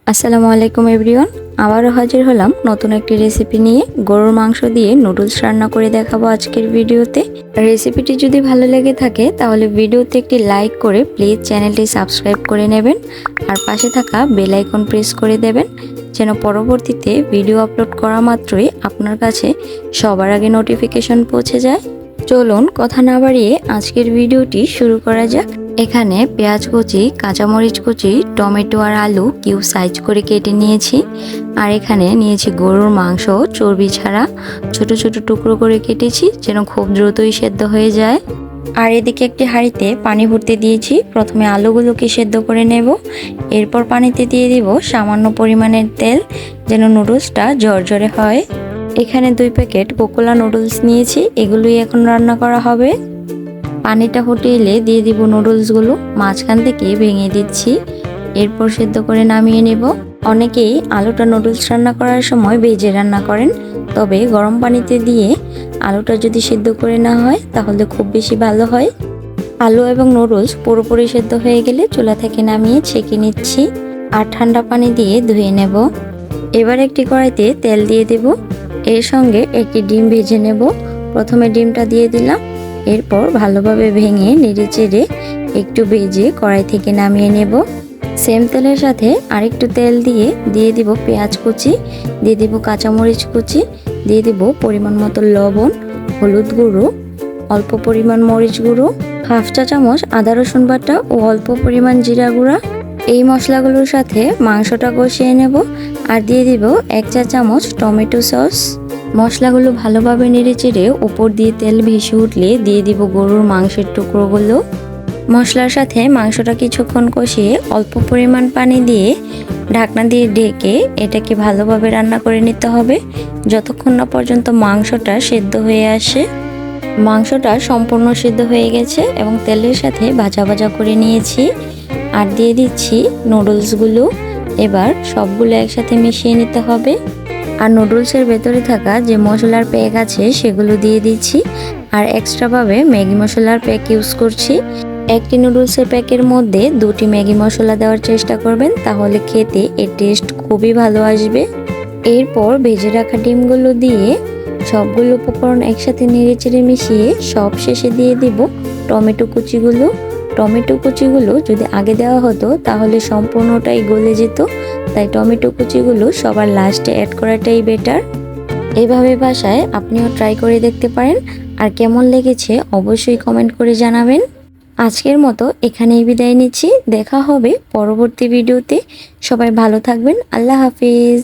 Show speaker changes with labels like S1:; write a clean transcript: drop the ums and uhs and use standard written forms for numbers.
S1: আসসালামু আলাইকুম এভরিওয়ান। আবারও হাজির হলাম নতুন একটি রেসিপি নিয়ে। গরুর মাংস দিয়ে নুডলস রান্না করে দেখাবো আজকের ভিডিওতে। রেসিপিটি যদি ভালো লেগে থাকে তাহলে ভিডিওতে একটি লাইক করে প্লিজ চ্যানেলটি সাবস্ক্রাইব করে নেবেন আর পাশে থাকা বেল আইকন প্রেস করে দেবেন যেন পরবর্তীতে ভিডিও আপলোড করা মাত্রই আপনার কাছে সবার আগে নোটিফিকেশন পৌঁছে যায়। চলুন কথা না বাড়িয়ে আজকের ভিডিওটি শুরু করা যাক। এখানে পেঁয়াজ কুচি, কাঁচামরিচ কুচি, টমেটো আর আলু কিউব সাইজ করে কেটে নিয়েছি। আর এখানে নিয়েছি গরুর মাংস চর্বি ছাড়া, ছোট ছোট টুকরো করে কেটেছি যেন খুব দ্রুতই সেদ্ধ হয়ে যায়। আর এদিকে একটি হাঁড়িতে পানি ভরতে দিয়েছি। প্রথমে আলুগুলোকে সেদ্ধ করে নেব, এরপর পানিতে দিয়ে দিব সামান্য পরিমাণের তেল যেন নুডলসটা ঝরঝরে হয়। এখানে 2 প্যাকেট কোকোলা নুডলস নিয়েছি, এগুলোই এখন রান্না করা হবে। পানিটা ফুটে এলে দিয়ে দিব নুডলসগুলো, মাঝখান থেকে ভেঙে দিচ্ছি, এরপর সেদ্ধ করে নামিয়ে নেব। অনেকেই আলুটা নুডলস রান্না করার সময় ভেজে রান্না করেন, তবে গরম পানিতে দিয়ে আলুটা যদি সেদ্ধ করে না হয় তাহলে খুব বেশি ভালো হয়। আলু এবং নুডলস পুরোপুরি সেদ্ধ হয়ে গেলে চুলা থেকে নামিয়ে ছেঁকে নিচ্ছি আর ঠান্ডা পানি দিয়ে ধুয়ে নেব। এবার একটি কড়াইতে তেল দিয়ে দেব, এর সঙ্গে একটি ডিম ভেজে নেব। প্রথমে ডিমটা দিয়ে দিলাম, এরপর ভালোভাবে ভেঙে নেড়ে চেড়ে একটু ভেজে কড়াই থেকে নামিয়ে নেব। সেম তেলের সাথে আরেকটু তেল দিয়ে দিব পেঁয়াজ কুচি, দিয়ে দিব কাঁচামরিচ কুচি, দিয়ে দিব পরিমাণ মতো লবণ, হলুদ গুঁড়ো, অল্প পরিমাণ মরিচ গুঁড়ো, হাফ চা চামচ আদা রসুন বাটা ও অল্প পরিমাণ জিরা গুঁড়া। এই মশলাগুলোর সাথে মাংসটা কষিয়ে নেব আর দিয়ে দিব 1 চা চামচ টমেটো সস। মশলাগুলো ভালোভাবে নেড়ে চেড়ে উপর দিয়ে তেল ভেসে উঠলে দিয়ে দিব গরুর মাংসের টুকরোগুলো। মশলার সাথে মাংসটা কিছুক্ষণ কষিয়ে অল্প পরিমাণ পানি দিয়ে ঢাকনা দিয়ে ঢেকে এটাকে ভালোভাবে রান্না করে নিতে হবে যতক্ষণ না পর্যন্ত মাংসটা সেদ্ধ হয়ে আসে। মাংসটা সম্পূর্ণ সিদ্ধ হয়ে গেছে এবং তেলের সাথে ভাজা ভাজা করে নিয়েছি আর দিয়ে দিচ্ছি নুডলসগুলো। এবার সবগুলো একসাথে মিশিয়ে নিতে হবে আর নুডলসের ভেতরে থাকা যে মশলার প্যাক আছে সেগুলো দিয়ে দিচ্ছি আর এক্সট্রাভাবে ম্যাগি মশলার প্যাক ইউজ করছি। একটি নুডলসের প্যাকের মধ্যে 2টি ম্যাগি মশলা দেওয়ার চেষ্টা করবেন, তাহলে খেতে এর টেস্ট খুবই ভালো আসবে। এরপর ভেজে রাখা ডিমগুলো দিয়ে সবগুলো উপকরণ একসাথে নেড়ে চেড়ে মিশিয়ে সব শেষে দিয়ে দিব টমেটো কুচিগুলো। টমেটো কুচিগুলো যদি আগে দেওয়া হতো তাহলে সম্পূর্ণটাই গলে যেত, তাই টমেটো কুচিগুলো সবার লাস্টে অ্যাড করাটাই বেটার। এভাবে বাসায় আপনিও ট্রাই করে দেখতে পারেন আর কেমন লেগেছে অবশ্যই কমেন্ট করে জানাবেন। আজকের মতো এখানেই বিদায় নিচ্ছি, দেখা হবে পরবর্তী ভিডিওতে। সবাই ভালো থাকবেন, আল্লাহ হাফিজ।